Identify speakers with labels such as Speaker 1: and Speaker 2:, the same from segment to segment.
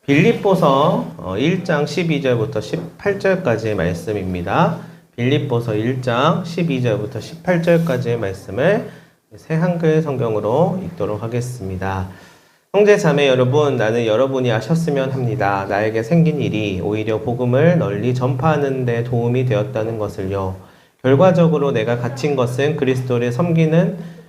Speaker 1: 빌립보서 1장 12절부터 18절까지의 말씀입니다. 빌립보서 1장 12절부터 18절까지의 말씀을 새 한글 성경으로 읽도록 하겠습니다. 형제 자매 여러분, 나는 여러분이 아셨으면 합니다. 나에게 생긴 일이 오히려 복음을 널리 전파하는 데 도움이 되었다는 것을요. 결과적으로 내가 갇힌 것은 그리스도를 섬기는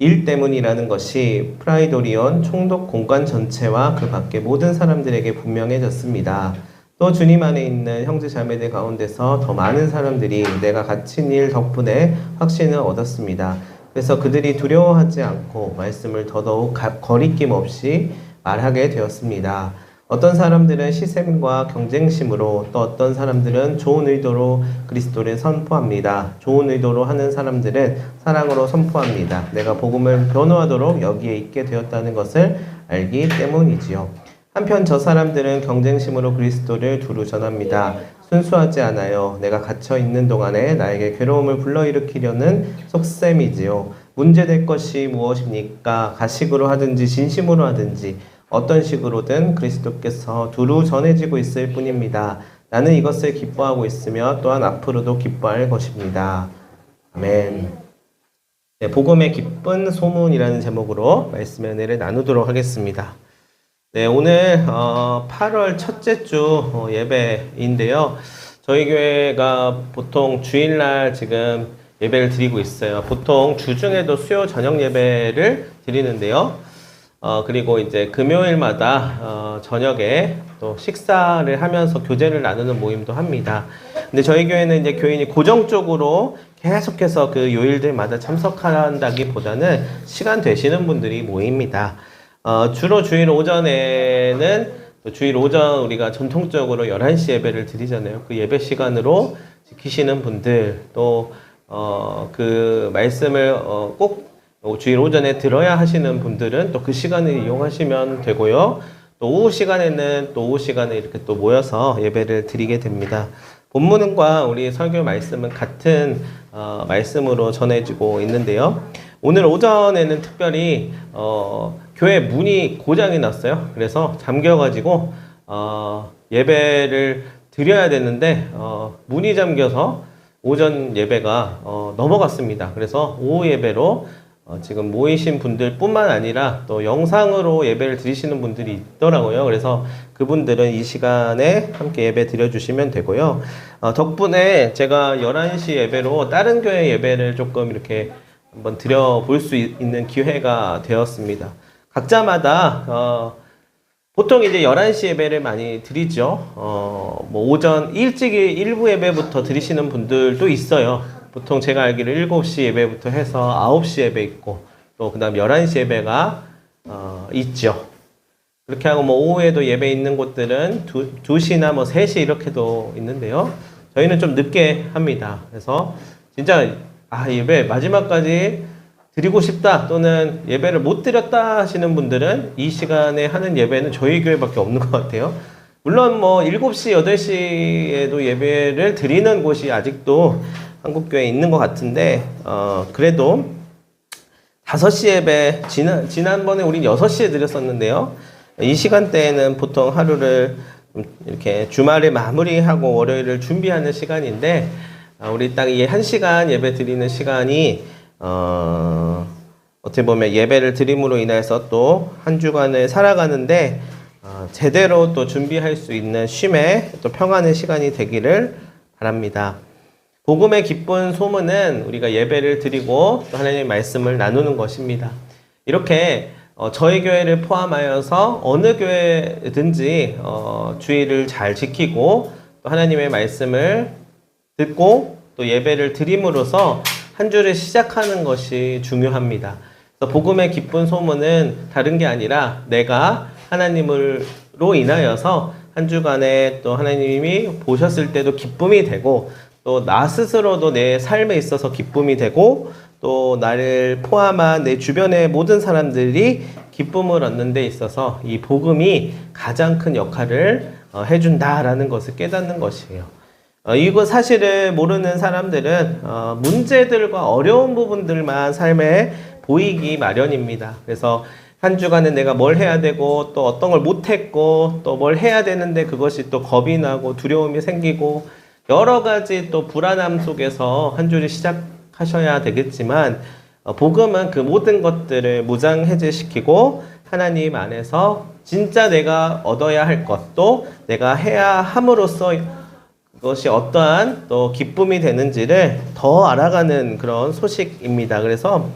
Speaker 1: 일 때문이라는 것이 프라이도리온 총독 공간 전체와 그 밖의 모든 사람들에게 분명해졌습니다. 또 주님 안에 있는 형제 자매들 가운데서 더 많은 사람들이 내가 갇힌 일 덕분에 확신을 얻었습니다. 그래서 그들이 두려워하지 않고 말씀을 더더욱 거리낌 없이 말하게 되었습니다. 어떤 사람들은 시샘과 경쟁심으로, 또 어떤 사람들은 좋은 의도로 그리스도를 선포합니다. 좋은 의도로 하는 사람들은 사랑으로 선포합니다. 내가 복음을 변호하도록 여기에 있게 되었다는 것을 알기 때문이지요. 한편 저 사람들은 경쟁심으로 그리스도를 두루 전합니다. 순수하지 않아요. 내가 갇혀 있는 동안에 나에게 괴로움을 불러일으키려는 속셈이지요. 문제될 것이 무엇입니까? 가식으로 하든지 진심으로 하든지 어떤 식으로든 그리스도께서 두루 전해지고 있을 뿐입니다. 나는 이것을 기뻐하고 있으며 또한 앞으로도 기뻐할 것입니다. 아멘. 네, 복음의 기쁜 소문이라는 제목으로 말씀의 은혜를 나누도록 하겠습니다. 네, 오늘 8월 첫째 주 예배인데요. 저희 교회가 보통 주일날 지금 예배를 드리고 있어요. 보통 주중에도 수요 저녁 예배를 드리는데요. 그리고 이제 금요일마다 저녁에 또 식사를 하면서 교제를 나누는 모임도 합니다. 근데 저희 교회는 이제 교인이 고정적으로 계속해서 그 요일들마다 참석한다기보다는 시간 되시는 분들이 모입니다. 주로 주일 오전에는 또 주일 오전 우리가 전통적으로 11시 예배를 드리잖아요. 그 예배 시간으로 지키시는 분들, 또 그 말씀을 꼭 주일 오전에 들어야 하시는 분들은 또 그 시간을 이용하시면 되고요. 또 오후 시간에는 또 오후 시간에 이렇게 또 모여서 예배를 드리게 됩니다. 본문과 우리 설교 말씀은 같은 말씀으로 전해지고 있는데요. 오늘 오전에는 특별히 교회 문이 고장이 났어요. 그래서 잠겨가지고 예배를 드려야 되는데 문이 잠겨서 오전 예배가 넘어갔습니다. 그래서 오후 예배로 지금 모이신 분들 뿐만 아니라 또 영상으로 예배를 드리시는 분들이 있더라고요. 그래서 그분들은 이 시간에 함께 예배 드려주시면 되고요. 덕분에 제가 11시 예배로 다른 교회 예배를 조금 이렇게 한번 드려볼 수 있는 기회가 되었습니다. 각자마다 보통 이제 11시 예배를 많이 드리죠. 뭐 오전 일찍이 일부 예배부터 드리시는 분들도 있어요. 보통 제가 알기로 7시 예배부터 해서 9시 예배 있고, 또 그 다음 11시 예배가 있죠. 그렇게 하고 뭐 오후에도 예배 있는 곳들은 2시나 뭐 3시 이렇게도 있는데요. 저희는 좀 늦게 합니다. 그래서 진짜 예배 마지막까지 드리고 싶다, 또는 예배를 못 드렸다 하시는 분들은 이 시간에 하는 예배는 저희 교회밖에 없는 것 같아요. 물론 뭐 7시, 8시에도 예배를 드리는 곳이 아직도 한국교회에 있는 것 같은데, 그래도 5시 예배, 지난번에 우린 6시에 드렸었는데요. 이 시간대에는 보통 하루를 이렇게 주말에 마무리하고 월요일을 준비하는 시간인데, 우리 딱 이 1시간 예배 드리는 시간이, 어떻게 보면 예배를 드림으로 인해서 또 한 주간을 살아가는데, 제대로 또 준비할 수 있는 쉼의 또 평안의 시간이 되기를 바랍니다. 복음의 기쁜 소문은 우리가 예배를 드리고 또 하나님의 말씀을 나누는 것입니다. 이렇게 저희 교회를 포함하여서 어느 교회든지 주의를 잘 지키고 또 하나님의 말씀을 듣고 또 예배를 드림으로써 한 주를 시작하는 것이 중요합니다. 그래서 복음의 기쁜 소문은 다른 게 아니라 내가 하나님으로 인하여서 한 주간에 또 하나님이 보셨을 때도 기쁨이 되고, 또 나 스스로도 내 삶에 있어서 기쁨이 되고, 또 나를 포함한 내 주변의 모든 사람들이 기쁨을 얻는 데 있어서 이 복음이 가장 큰 역할을 해준다라는 것을 깨닫는 것이에요. 이거 사실을 모르는 사람들은 문제들과 어려운 부분들만 삶에 보이기 마련입니다. 그래서 한 주간은 내가 뭘 해야 되고 또 어떤 걸 못했고 또 뭘 해야 되는데 그것이 또 겁이 나고 두려움이 생기고 여러 가지 또 불안함 속에서 한 주를 시작하셔야 되겠지만 복음은 그 모든 것들을 무장해제시키고 하나님 안에서 진짜 내가 얻어야 할 것도 내가 해야 함으로써 그것이 어떠한 또 기쁨이 되는지를 더 알아가는 그런 소식입니다. 그래서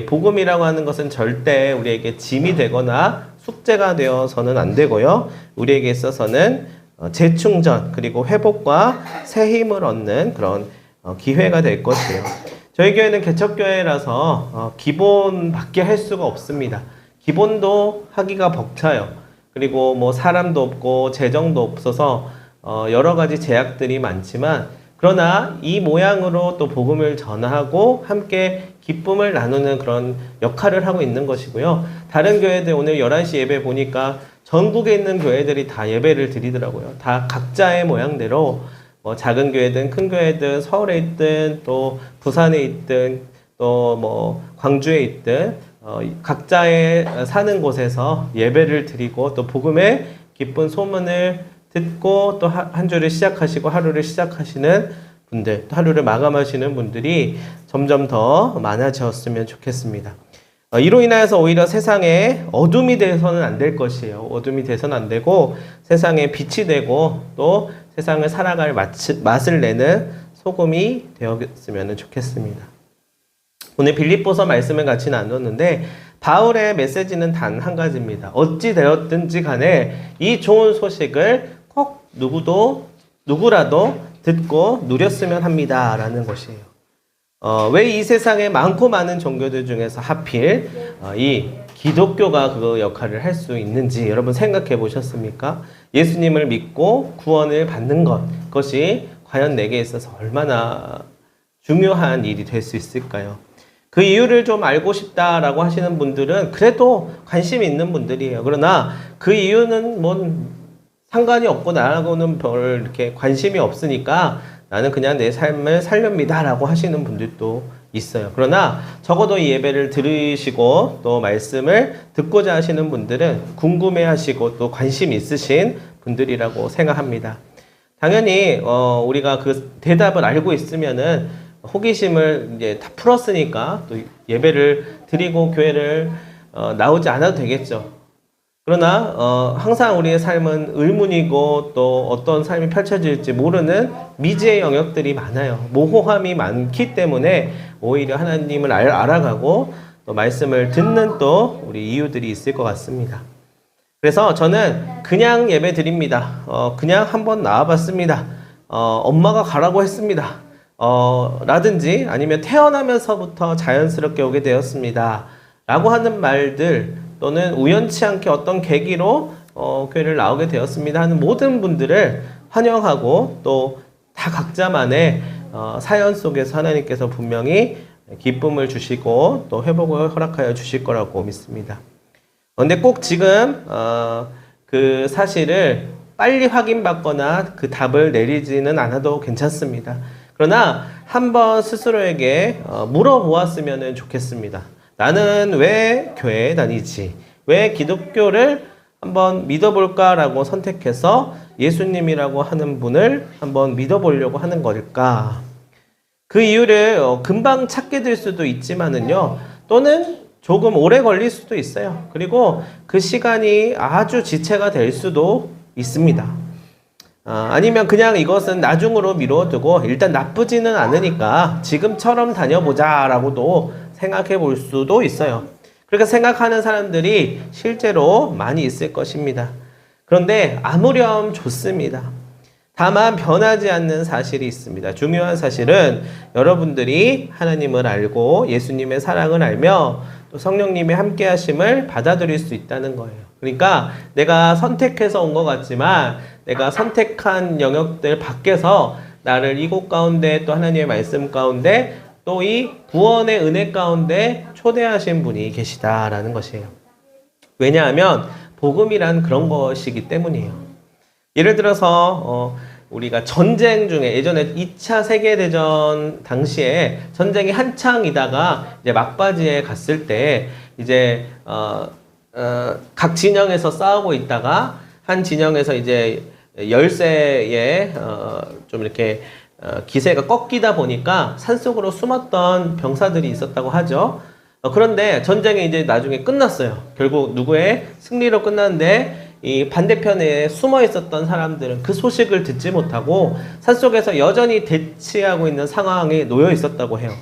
Speaker 1: 복음이라고 하는 것은 절대 우리에게 짐이 되거나 숙제가 되어서는 안 되고요. 우리에게 있어서는 재충전 그리고 회복과 새 힘을 얻는 그런 기회가 될 것이에요. 저희 교회는 개척교회라서 기본밖에 할 수가 없습니다. 기본도 하기가 벅차요. 그리고 뭐 사람도 없고 재정도 없어서 여러 가지 제약들이 많지만 그러나 이 모양으로 또 복음을 전하고 함께 기쁨을 나누는 그런 역할을 하고 있는 것이고요. 다른 교회들 오늘 11시 예배 보니까 전국에 있는 교회들이 다 예배를 드리더라고요. 다 각자의 모양대로 뭐 작은 교회든 큰 교회든 서울에 있든 또 부산에 있든 또 뭐 광주에 있든 각자의 사는 곳에서 예배를 드리고 또 복음의 기쁜 소문을 듣고 또 한 주를 시작하시고 하루를 시작하시는 분들, 하루를 마감하시는 분들이 점점 더 많아졌으면 좋겠습니다. 이로 인하여서 오히려 세상에 어둠이 돼서는 안 될 것이에요. 어둠이 돼서는 안 되고 세상에 빛이 되고 또 세상을 살아갈 맛을 내는 소금이 되었으면 좋겠습니다. 오늘 빌립보서 말씀을 같이 나눴는데 바울의 메시지는 단 한 가지입니다. 어찌 되었든지 간에 이 좋은 소식을 꼭 누구라도 듣고 누렸으면 합니다. 라는 것이에요. 왜 이 세상에 많고 많은 종교들 중에서 하필 이 기독교가 그 역할을 할 수 있는지 여러분 생각해 보셨습니까? 예수님을 믿고 구원을 받는 것, 그것이 과연 내게 있어서 얼마나 중요한 일이 될 수 있을까요? 그 이유를 좀 알고 싶다라고 하시는 분들은 그래도 관심이 있는 분들이에요. 그러나 그 이유는 뭔 상관이 없고 나하고는 별 이렇게 관심이 없으니까 나는 그냥 내 삶을 살렵니다 라고 하시는 분들도 있어요. 그러나 적어도 이 예배를 들으시고 또 말씀을 듣고자 하시는 분들은 궁금해 하시고 또 관심 있으신 분들이라고 생각합니다. 당연히 우리가 그 대답을 알고 있으면은 호기심을 이제 다 풀었으니까 또 예배를 드리고 교회를 나오지 않아도 되겠죠. 그러나 항상 우리의 삶은 의문이고 또 어떤 삶이 펼쳐질지 모르는 미지의 영역들이 많아요. 모호함이 많기 때문에 오히려 하나님을 알아가고 또 말씀을 듣는 또 우리 이유들이 있을 것 같습니다. 그래서 저는 그냥 예배 드립니다. 그냥 한번 나와봤습니다. 엄마가 가라고 했습니다. 라든지 아니면 태어나면서부터 자연스럽게 오게 되었습니다. 라고 하는 말들 또는 우연치 않게 어떤 계기로 교회를 나오게 되었습니다 하는 모든 분들을 환영하고 또 다 각자만의 사연 속에서 하나님께서 분명히 기쁨을 주시고 또 회복을 허락하여 주실 거라고 믿습니다. 그런데 꼭 지금 그 사실을 빨리 확인받거나 그 답을 내리지는 않아도 괜찮습니다. 그러나 한번 스스로에게 물어보았으면 좋겠습니다. 나는 왜 교회에 다니지? 왜 기독교를 한번 믿어볼까라고 선택해서 예수님이라고 하는 분을 한번 믿어보려고 하는 걸까? 그 이유를 금방 찾게 될 수도 있지만은요, 또는 조금 오래 걸릴 수도 있어요. 그리고 그 시간이 아주 지체가 될 수도 있습니다. 아니면 그냥 이것은 나중으로 미뤄두고 일단 나쁘지는 않으니까 지금처럼 다녀보자 라고도 생각해 볼 수도 있어요. 그렇게 생각하는 사람들이 실제로 많이 있을 것입니다. 그런데 아무렴 좋습니다. 다만 변하지 않는 사실이 있습니다. 중요한 사실은 여러분들이 하나님을 알고 예수님의 사랑을 알며 또 성령님의 함께 하심을 받아들일 수 있다는 거예요. 그러니까 내가 선택해서 온 것 같지만 내가 선택한 영역들 밖에서 나를 이곳 가운데 또 하나님의 말씀 가운데 또 이 구원의 은혜 가운데 초대하신 분이 계시다라는 것이에요. 왜냐하면 복음이란 그런 것이기 때문이에요. 예를 들어서 우리가 전쟁 중에 예전에 2차 세계대전 당시에 전쟁이 한창이다가 이제 막바지에 갔을 때 이제 각 진영에서 싸우고 있다가 한 진영에서 이제 열세에 좀 이렇게 기세가 꺾이다 보니까 산속으로 숨었던 병사들이 있었다고 하죠. 그런데 전쟁이 이제 나중에 끝났어요. 결국 누구의 승리로 끝났는데 이 반대편에 숨어 있었던 사람들은 그 소식을 듣지 못하고 산속에서 여전히 대치하고 있는 상황에 놓여 있었다고 해요.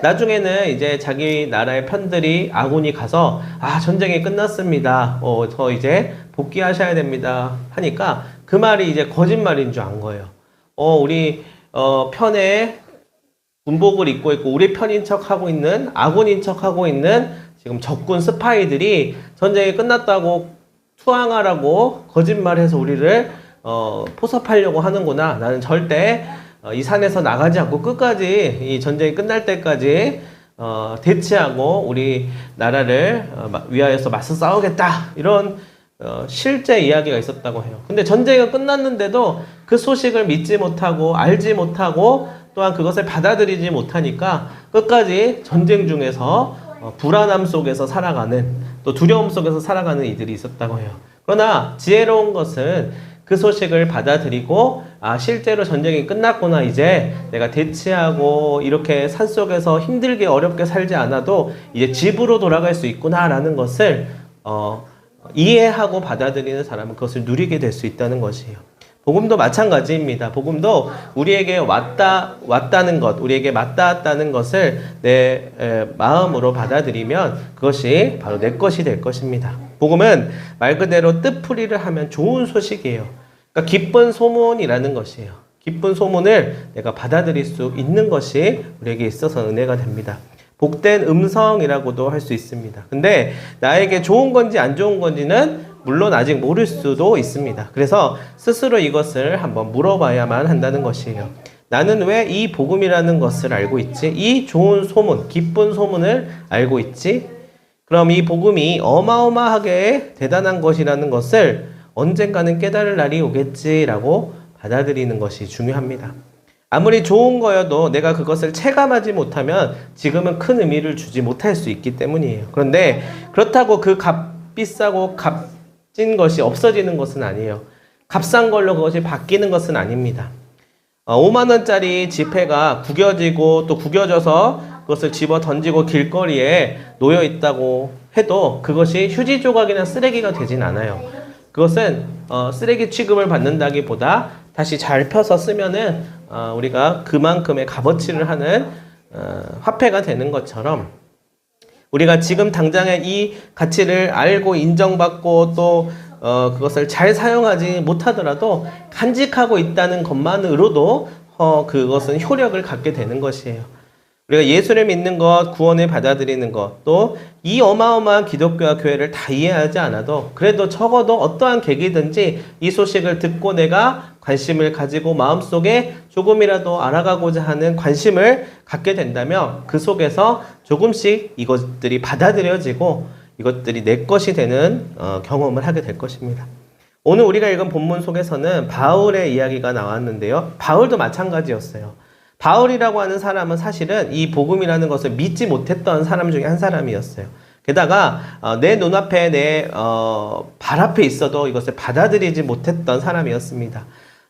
Speaker 1: 나중에는 이제 자기 나라의 편들이 아군이 가서 전쟁이 끝났습니다. 저 이제 복귀하셔야 됩니다. 하니까 그 말이 이제 거짓말인 줄 안 거예요. 우리 편에 군복을 입고 있고 우리 편인 척 하고 있는 아군인 척 하고 있는 지금 적군 스파이들이 전쟁이 끝났다고 투항하라고 거짓말해서 우리를 포섭하려고 하는구나. 나는 절대 이 산에서 나가지 않고 끝까지 이 전쟁이 끝날 때까지 대치하고 우리 나라를 위하여서 맞서 싸우겠다. 이런 실제 이야기가 있었다고 해요. 근데 전쟁이 끝났는데도 그 소식을 믿지 못하고 알지 못하고 또한 그것을 받아들이지 못하니까 끝까지 전쟁 중에서 불안함 속에서 살아가는 또 두려움 속에서 살아가는 이들이 있었다고 해요. 그러나 지혜로운 것은 그 소식을 받아들이고 실제로 전쟁이 끝났구나. 이제 내가 대치하고 이렇게 산속에서 힘들게 어렵게 살지 않아도 이제 집으로 돌아갈 수 있구나 라는 것을 이해하고 받아들이는 사람은 그것을 누리게 될 수 있다는 것이에요. 복음도 마찬가지입니다. 복음도 우리에게 왔다는 것, 우리에게 맞닿았다는 것을 내 마음으로 받아들이면 그것이 바로 내 것이 될 것입니다. 복음은 말 그대로 뜻풀이를 하면 좋은 소식이에요. 그러니까 기쁜 소문이라는 것이에요. 기쁜 소문을 내가 받아들일 수 있는 것이 우리에게 있어서 은혜가 됩니다. 복된 음성이라고도 할 수 있습니다. 근데 나에게 좋은 건지 안 좋은 건지는 물론 아직 모를 수도 있습니다. 그래서 스스로 이것을 한번 물어봐야만 한다는 것이에요. 나는 왜 이 복음이라는 것을 알고 있지? 이 좋은 소문, 기쁜 소문을 알고 있지? 그럼 이 복음이 어마어마하게 대단한 것이라는 것을 언젠가는 깨달을 날이 오겠지라고 받아들이는 것이 중요합니다. 아무리 좋은 거여도 내가 그것을 체감하지 못하면 지금은 큰 의미를 주지 못할 수 있기 때문이에요. 그런데 그렇다고 그 값비싸고 값진 것이 없어지는 것은 아니에요. 값싼 걸로 그것이 바뀌는 것은 아닙니다. 5만 원짜리 지폐가 구겨지고 또 구겨져서 그것을 집어 던지고 길거리에 놓여 있다고 해도 그것이 휴지 조각이나 쓰레기가 되진 않아요. 그것은 쓰레기 취급을 받는다기보다 다시 잘 펴서 쓰면은 우리가 그만큼의 값어치를 하는 화폐가 되는 것처럼 우리가 지금 당장에 이 가치를 알고 인정받고 또 그것을 잘 사용하지 못하더라도 간직하고 있다는 것만으로도 그것은 효력을 갖게 되는 것이에요. 우리가 예수를 믿는 것, 구원을 받아들이는 것, 또 이 어마어마한 기독교와 교회를 다 이해하지 않아도 그래도 적어도 어떠한 계기든지 이 소식을 듣고 내가 관심을 가지고 마음속에 조금이라도 알아가고자 하는 관심을 갖게 된다면 그 속에서 조금씩 이것들이 받아들여지고 이것들이 내 것이 되는 경험을 하게 될 것입니다. 오늘 우리가 읽은 본문 속에서는 바울의 이야기가 나왔는데요. 바울도 마찬가지였어요. 바울이라고 하는 사람은 사실은 이 복음이라는 것을 믿지 못했던 사람 중에 한 사람이었어요. 게다가 내 눈앞에 내 발 앞에 있어도 이것을 받아들이지 못했던 사람이었습니다.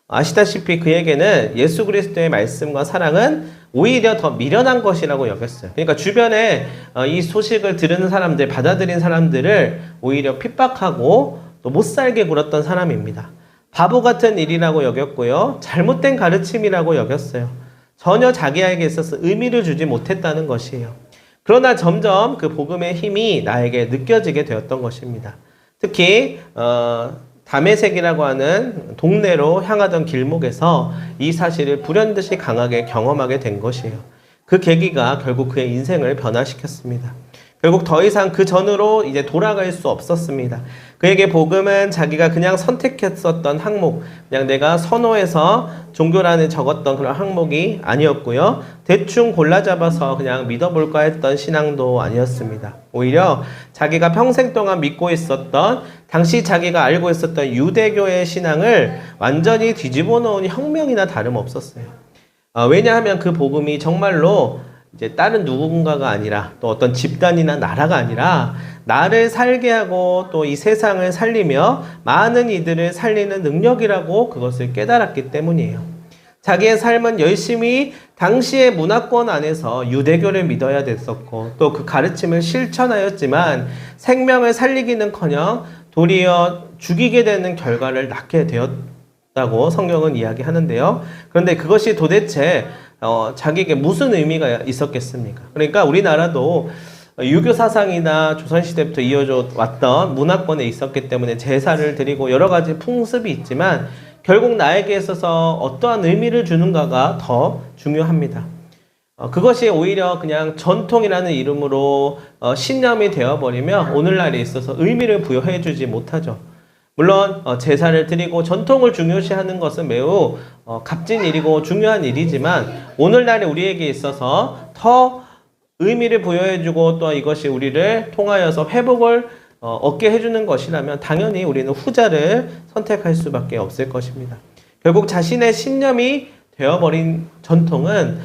Speaker 1: 아시다시피 그에게는 예수 그리스도의 말씀과 사랑은 오히려 더 미련한 것이라고 여겼어요. 그러니까 주변에 이 소식을 들은 사람들, 받아들인 사람들을 오히려 핍박하고 또 못살게 굴었던 사람입니다. 바보 같은 일이라고 여겼고요. 잘못된 가르침이라고 여겼어요. 전혀 자기에게 있어서 의미를 주지 못했다는 것이에요. 그러나 점점 그 복음의 힘이 나에게 느껴지게 되었던 것입니다. 특히 다메섹이라고 하는 동네로 향하던 길목에서 이 사실을 불현듯이 강하게 경험하게 된 것이에요. 그 계기가 결국 그의 인생을 변화시켰습니다. 결국 더 이상 그 전으로 이제 돌아갈 수 없었습니다. 그에게 복음은 자기가 그냥 선택했었던 항목, 그냥 내가 선호해서 종교란에 적었던 그런 항목이 아니었고요. 대충 골라잡아서 그냥 믿어볼까 했던 신앙도 아니었습니다. 오히려 자기가 평생 동안 믿고 있었던, 당시 자기가 알고 있었던 유대교의 신앙을 완전히 뒤집어 놓은 혁명이나 다름없었어요. 왜냐하면 그 복음이 정말로 이제 다른 누군가가 아니라 또 어떤 집단이나 나라가 아니라 나를 살게 하고 또 이 세상을 살리며 많은 이들을 살리는 능력이라고 그것을 깨달았기 때문이에요. 자기의 삶은 열심히 당시의 문화권 안에서 유대교를 믿어야 됐었고 또 그 가르침을 실천하였지만 생명을 살리기는커녕 도리어 죽이게 되는 결과를 낳게 되었다고 성경은 이야기하는데요. 그런데 그것이 도대체 자기에게 무슨 의미가 있었겠습니까? 그러니까 우리나라도 유교 사상이나 조선시대부터 이어져 왔던 문화권에 있었기 때문에 제사를 드리고 여러 가지 풍습이 있지만 결국 나에게 있어서 어떠한 의미를 주는가가 더 중요합니다. 그것이 오히려 그냥 전통이라는 이름으로 신념이 되어버리면 오늘날에 있어서 의미를 부여해주지 못하죠. 물론 제사를 드리고 전통을 중요시하는 것은 매우 값진 일이고 중요한 일이지만 오늘날에 우리에게 있어서 더 의미를 부여해주고 또 이것이 우리를 통하여서 회복을 얻게 해주는 것이라면 당연히 우리는 후자를 선택할 수밖에 없을 것입니다. 결국 자신의 신념이 되어버린 전통은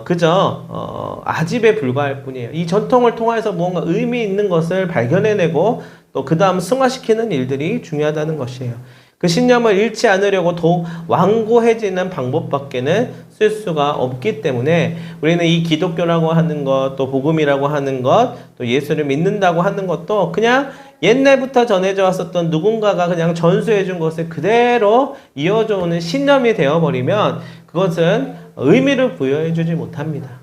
Speaker 1: 그저 아집에 불과할 뿐이에요. 이 전통을 통해서 무언가 의미 있는 것을 발견해내고 또 그 다음 승화시키는 일들이 중요하다는 것이에요. 그 신념을 잃지 않으려고 더욱 완고해지는 방법밖에는 쓸 수가 없기 때문에 우리는 이 기독교라고 하는 것, 또 복음이라고 하는 것, 또 예수를 믿는다고 하는 것도 그냥 옛날부터 전해져 왔었던 누군가가 그냥 전수해 준 것을 그대로 이어져 오는 신념이 되어버리면 그것은 의미를 부여해 주지 못합니다.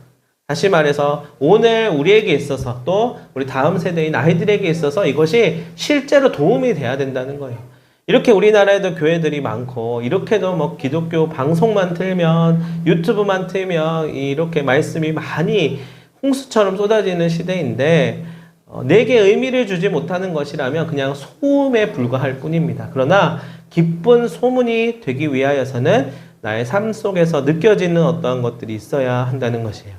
Speaker 1: 다시 말해서 오늘 우리에게 있어서 또 우리 다음 세대인 아이들에게 있어서 이것이 실제로 도움이 돼야 된다는 거예요. 이렇게 우리나라에도 교회들이 많고 이렇게도 뭐 기독교 방송만 틀면 유튜브만 틀면 이렇게 말씀이 많이 홍수처럼 쏟아지는 시대인데 내게 의미를 주지 못하는 것이라면 그냥 소음에 불과할 뿐입니다. 그러나 기쁜 소문이 되기 위하여서는 나의 삶 속에서 느껴지는 어떠한 것들이 있어야 한다는 것이에요.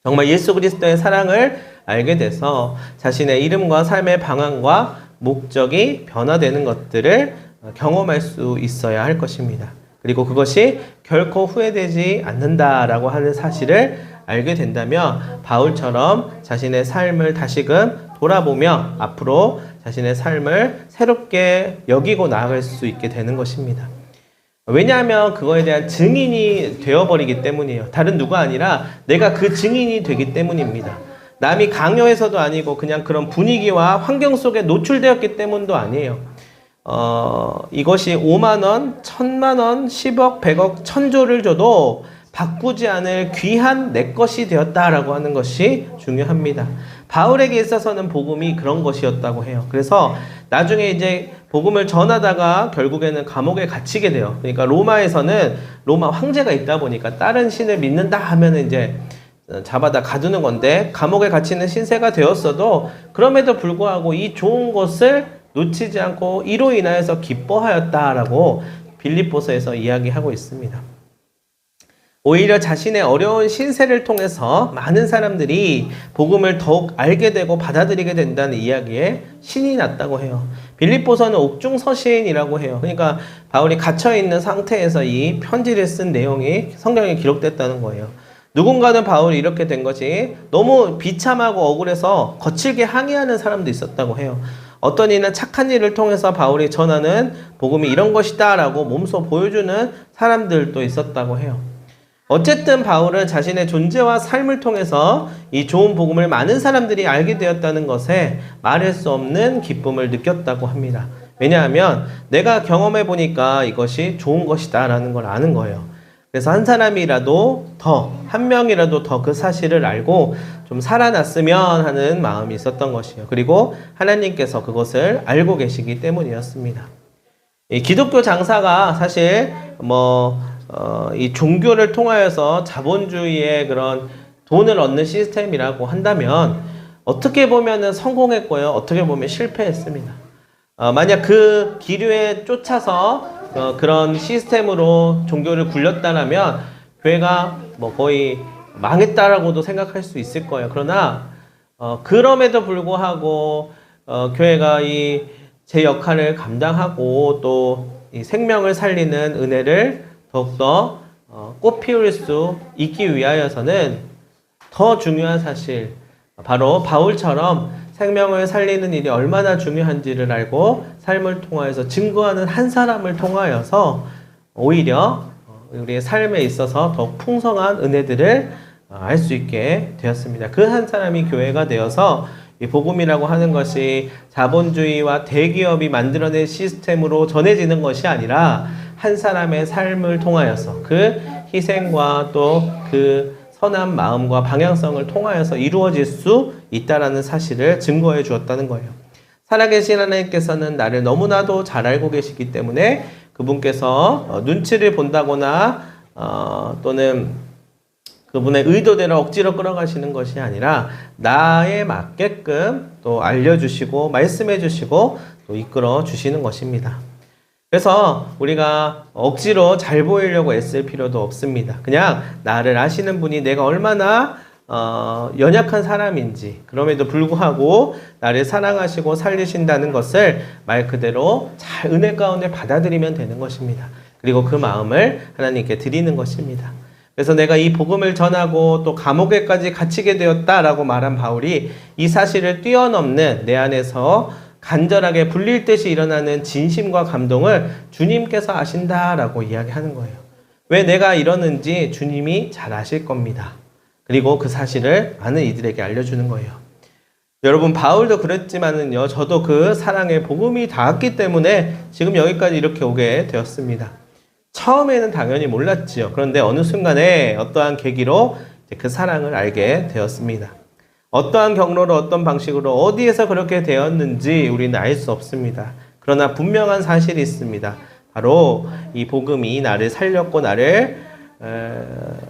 Speaker 1: 정말 예수 그리스도의 사랑을 알게 돼서 자신의 이름과 삶의 방향과 목적이 변화되는 것들을 경험할 수 있어야 할 것입니다. 그리고 그것이 결코 후회되지 않는다라고 하는 사실을 알게 된다면 바울처럼 자신의 삶을 다시금 돌아보며 앞으로 자신의 삶을 새롭게 여기고 나아갈 수 있게 되는 것입니다. 왜냐하면 그거에 대한 증인이 되어버리기 때문이에요. 다른 누가 아니라 내가 그 증인이 되기 때문입니다. 남이 강요해서도 아니고 그냥 그런 분위기와 환경 속에 노출되었기 때문도 아니에요. 이것이 5만 원, 1000만 원, 10억, 100억, 1000조를 줘도 바꾸지 않을 귀한 내 것이 되었다라고 하는 것이 중요합니다. 바울에게 있어서는 복음이 그런 것이었다고 해요. 그래서 나중에 이제 복음을 전하다가 결국에는 감옥에 갇히게 돼요. 그러니까 로마에서는 로마 황제가 있다 보니까 다른 신을 믿는다 하면은 이제 잡아다 가두는 건데 감옥에 갇히는 신세가 되었어도 그럼에도 불구하고 이 좋은 것을 놓치지 않고 이로 인하여서 기뻐하였다라고 빌립보서에서 이야기하고 있습니다. 오히려 자신의 어려운 신세를 통해서 많은 사람들이 복음을 더욱 알게 되고 받아들이게 된다는 이야기에 신이 났다고 해요. 빌립보서는 옥중서신이라고 해요. 그러니까 바울이 갇혀있는 상태에서 이 편지를 쓴 내용이 성경에 기록됐다는 거예요. 누군가는 바울이 이렇게 된 것이 너무 비참하고 억울해서 거칠게 항의하는 사람도 있었다고 해요. 어떤 이는 착한 일을 통해서 바울이 전하는 복음이 이런 것이다 라고 몸소 보여주는 사람들도 있었다고 해요. 어쨌든 바울은 자신의 존재와 삶을 통해서 이 좋은 복음을 많은 사람들이 알게 되었다는 것에 말할 수 없는 기쁨을 느꼈다고 합니다. 왜냐하면 내가 경험해 보니까 이것이 좋은 것이다 라는 걸 아는 거예요. 그래서 한 사람이라도 더, 한 명이라도 더 그 사실을 알고 좀 살아났으면 하는 마음이 있었던 것이에요. 그리고 하나님께서 그것을 알고 계시기 때문이었습니다. 이 기독교 장사가 사실 이 종교를 통하여서 자본주의의 그런 돈을 얻는 시스템이라고 한다면 어떻게 보면은 성공했고요. 어떻게 보면 실패했습니다. 만약 그 기류에 쫓아서 그런 시스템으로 종교를 굴렸다라면 교회가 거의 망했다라고도 생각할 수 있을 거예요. 그러나 그럼에도 불구하고 교회가 제 역할을 감당하고 또 이 생명을 살리는 은혜를 더욱더 꽃 피울 수 있기 위하여서는 더 중요한 사실, 바로 바울처럼 생명을 살리는 일이 얼마나 중요한지를 알고 삶을 통하여서 증거하는 한 사람을 통하여서 오히려 우리의 삶에 있어서 더욱 풍성한 은혜들을 알 수 있게 되었습니다. 그 한 사람이 교회가 되어서 이 복음이라고 하는 것이 자본주의와 대기업이 만들어낸 시스템으로 전해지는 것이 아니라 한 사람의 삶을 통하여서 그 희생과 또 그 선한 마음과 방향성을 통하여서 이루어질 수 있다라는 사실을 증거해 주었다는 거예요. 살아계신 하나님께서는 나를 너무나도 잘 알고 계시기 때문에 그분께서 눈치를 본다거나 또는 그분의 의도대로 억지로 끌어가시는 것이 아니라 나에 맞게끔 또 알려주시고 말씀해 주시고 또 이끌어 주시는 것입니다. 그래서 우리가 억지로 잘 보이려고 애쓸 필요도 없습니다. 그냥 나를 아시는 분이 내가 얼마나 연약한 사람인지, 그럼에도 불구하고 나를 사랑하시고 살리신다는 것을 말 그대로 잘 은혜 가운데 받아들이면 되는 것입니다. 그리고 그 마음을 하나님께 드리는 것입니다. 그래서 내가 이 복음을 전하고 또 감옥에까지 갇히게 되었다라고 말한 바울이 이 사실을 뛰어넘는 내 안에서 간절하게 불릴 듯이 일어나는 진심과 감동을 주님께서 아신다라고 이야기하는 거예요. 왜 내가 이러는지 주님이 잘 아실 겁니다. 그리고 그 사실을 많은 이들에게 알려주는 거예요. 여러분, 바울도 그랬지만은요, 저도 그 사랑의 복음이 닿았기 때문에 지금 여기까지 이렇게 오게 되었습니다. 처음에는 당연히 몰랐지요. 그런데 어느 순간에 어떠한 계기로 그 사랑을 알게 되었습니다. 어떠한 경로로 어떤 방식으로 어디에서 그렇게 되었는지 우리는 알 수 없습니다. 그러나 분명한 사실이 있습니다. 바로 이 복음이 나를 살렸고 나를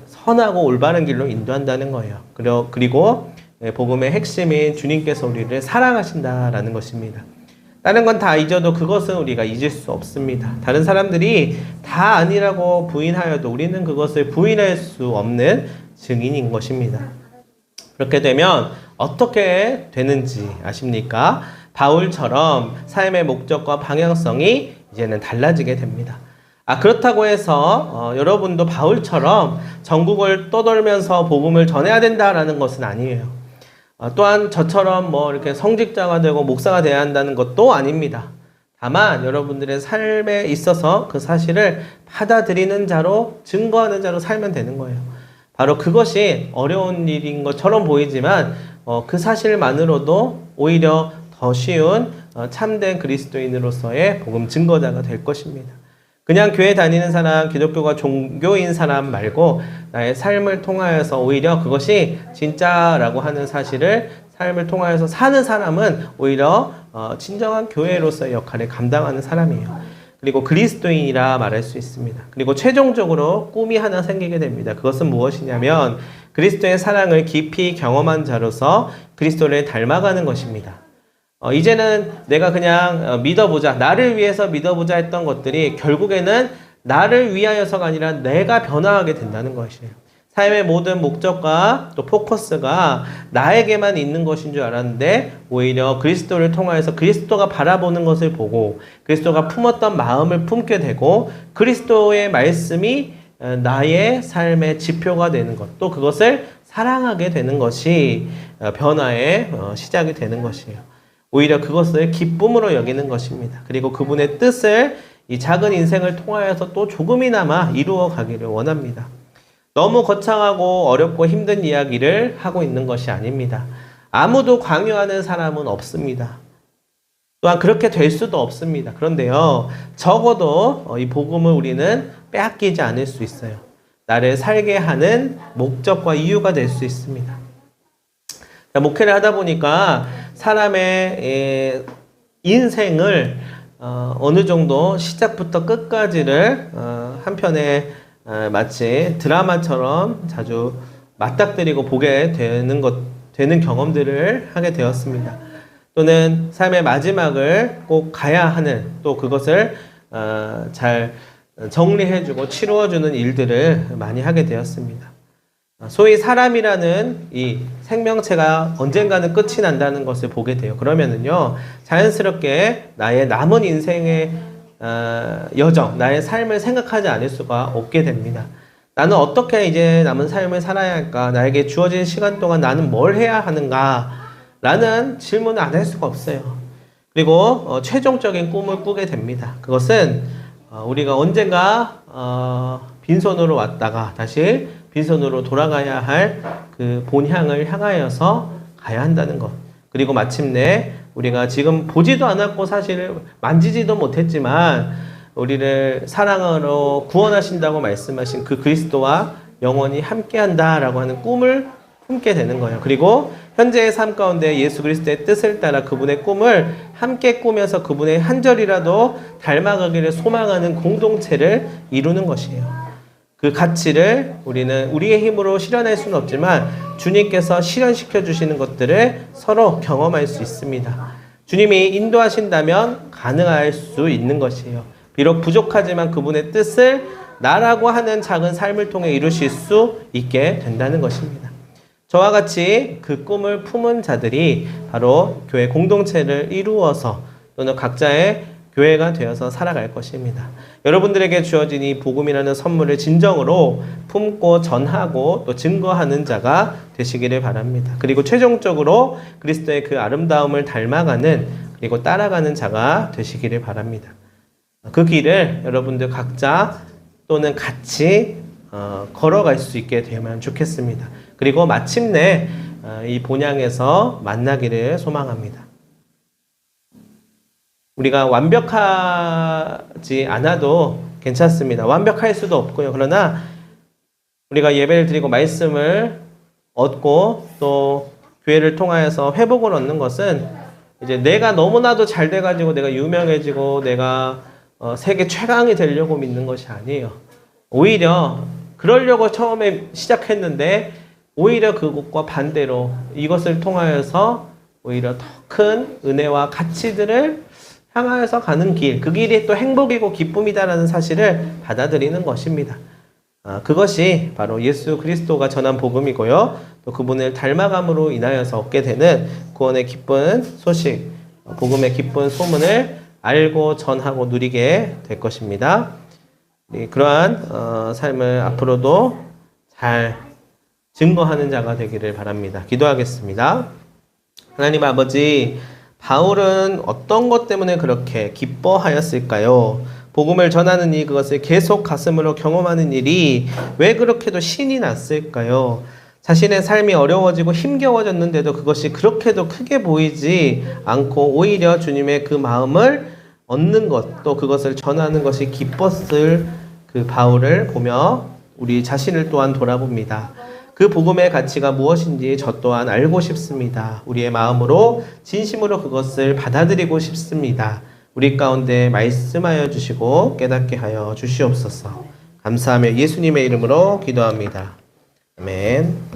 Speaker 1: 선하고 올바른 길로 인도한다는 거예요. 그리고 복음의 핵심인 주님께서 우리를 사랑하신다라는 것입니다. 다른 건 다 잊어도 그것은 우리가 잊을 수 없습니다. 다른 사람들이 다 아니라고 부인하여도 우리는 그것을 부인할 수 없는 증인인 것입니다. 그렇게 되면 어떻게 되는지 아십니까? 바울처럼 삶의 목적과 방향성이 이제는 달라지게 됩니다. 그렇다고 해서 여러분도 바울처럼 전국을 떠돌면서 복음을 전해야 된다라는 것은 아니에요. 또한 저처럼 이렇게 성직자가 되고 목사가 되어야 한다는 것도 아닙니다. 다만 여러분들의 삶에 있어서 그 사실을 받아들이는 자로, 증거하는 자로 살면 되는 거예요. 바로 그것이 어려운 일인 것처럼 보이지만 그 사실만으로도 오히려 더 쉬운 참된 그리스도인으로서의 복음 증거자가 될 것입니다. 그냥 교회 다니는 사람, 기독교가 종교인 사람 말고 나의 삶을 통하여서 오히려 그것이 진짜라고 하는 사실을 삶을 통하여서 사는 사람은 오히려 진정한 교회로서의 역할을 감당하는 사람이에요. 그리고 그리스도인이라 말할 수 있습니다. 그리고 최종적으로 꿈이 하나 생기게 됩니다. 그것은 무엇이냐면 그리스도의 사랑을 깊이 경험한 자로서 그리스도를 닮아가는 것입니다. 이제는 내가 그냥 믿어보자, 나를 위해서 믿어보자 했던 것들이 결국에는 나를 위하여서가 아니라 내가 변화하게 된다는 것이에요. 삶의 모든 목적과 또 포커스가 나에게만 있는 것인 줄 알았는데 오히려 그리스도를 통하여서 그리스도가 바라보는 것을 보고 그리스도가 품었던 마음을 품게 되고 그리스도의 말씀이 나의 삶의 지표가 되는 것, 또 그것을 사랑하게 되는 것이 변화의 시작이 되는 것이에요. 오히려 그것을 기쁨으로 여기는 것입니다. 그리고 그분의 뜻을 이 작은 인생을 통하여서 또 조금이나마 이루어 가기를 원합니다. 너무 거창하고 어렵고 힘든 이야기를 하고 있는 것이 아닙니다. 아무도 강요하는 사람은 없습니다. 또한 그렇게 될 수도 없습니다. 그런데요, 적어도 이 복음을 우리는 빼앗기지 않을 수 있어요. 나를 살게 하는 목적과 이유가 될 수 있습니다. 목회를 하다 보니까 사람의 인생을 어느 정도 시작부터 끝까지를 한편에 마치 드라마처럼 자주 맞닥뜨리고 보게 되는 경험들을 하게 되었습니다. 또는 삶의 마지막을 꼭 가야 하는, 또 그것을 잘 정리해주고 치루어주는 일들을 많이 하게 되었습니다. 소위 사람이라는 이 생명체가 언젠가는 끝이 난다는 것을 보게 돼요. 그러면은요, 자연스럽게 나의 남은 인생의 여정, 나의 삶을 생각하지 않을 수가 없게 됩니다. 나는 어떻게 이제 남은 삶을 살아야 할까? 나에게 주어진 시간 동안 나는 뭘 해야 하는가? 라는 질문을 안 할 수가 없어요. 그리고 최종적인 꿈을 꾸게 됩니다. 그것은 우리가 언젠가 빈손으로 왔다가 다시 빈손으로 돌아가야 할 그 본향을 향하여서 가야 한다는 것. 그리고 마침내 우리가 지금 보지도 않았고 사실 만지지도 못했지만 우리를 사랑으로 구원하신다고 말씀하신 그 그리스도와 영원히 함께한다라고 하는 꿈을 품게 되는 거예요. 그리고 현재의 삶 가운데 예수 그리스도의 뜻을 따라 그분의 꿈을 함께 꾸면서 그분의 한 절이라도 닮아가기를 소망하는 공동체를 이루는 것이에요. 그 가치를 우리는 우리의 힘으로 실현할 수는 없지만 주님께서 실현시켜 주시는 것들을 서로 경험할 수 있습니다. 주님이 인도하신다면 가능할 수 있는 것이에요. 비록 부족하지만 그분의 뜻을 나라고 하는 작은 삶을 통해 이루실 수 있게 된다는 것입니다. 저와 같이 그 꿈을 품은 자들이 바로 교회 공동체를 이루어서 또는 각자의 교회가 되어서 살아갈 것입니다. 여러분들에게 주어진 이 복음이라는 선물을 진정으로 품고 전하고 또 증거하는 자가 되시기를 바랍니다. 그리고 최종적으로 그리스도의 그 아름다움을 닮아가는 그리고 따라가는 자가 되시기를 바랍니다. 그 길을 여러분들 각자 또는 같이 걸어갈 수 있게 되면 좋겠습니다. 그리고 마침내 이 본향에서 만나기를 소망합니다. 우리가 완벽하지 않아도 괜찮습니다. 완벽할 수도 없고요. 그러나 우리가 예배를 드리고 말씀을 얻고 또 교회를 통하여서 회복을 얻는 것은 이제 내가 너무나도 잘 돼가지고 내가 유명해지고 내가 세계 최강이 되려고 믿는 것이 아니에요. 오히려 그러려고 처음에 시작했는데 오히려 그것과 반대로 이것을 통하여서 오히려 더 큰 은혜와 가치들을 향하여서 가는 길, 그 길이 또 행복이고 기쁨이다라는 사실을 받아들이는 것입니다. 그것이 바로 예수 그리스도가 전한 복음이고요. 또 그분을 닮아감으로 인하여서 얻게 되는 구원의 기쁜 소식, 복음의 기쁜 소문을 알고 전하고 누리게 될 것입니다. 그러한 삶을 앞으로도 잘 증거하는 자가 되기를 바랍니다. 기도하겠습니다. 하나님 아버지, 바울은 어떤 것 때문에 그렇게 기뻐하였을까요? 복음을 전하는 일, 그것을 계속 가슴으로 경험하는 일이 왜 그렇게도 신이 났을까요? 자신의 삶이 어려워지고 힘겨워졌는데도 그것이 그렇게도 크게 보이지 않고 오히려 주님의 그 마음을 얻는 것, 또 그것을 전하는 것이 기뻤을 그 바울을 보며 우리 자신을 또한 돌아봅니다. 그 복음의 가치가 무엇인지 저 또한 알고 싶습니다. 우리의 마음으로 진심으로 그것을 받아들이고 싶습니다. 우리 가운데 말씀하여 주시고 깨닫게 하여 주시옵소서. 감사하며 예수님의 이름으로 기도합니다. 아멘.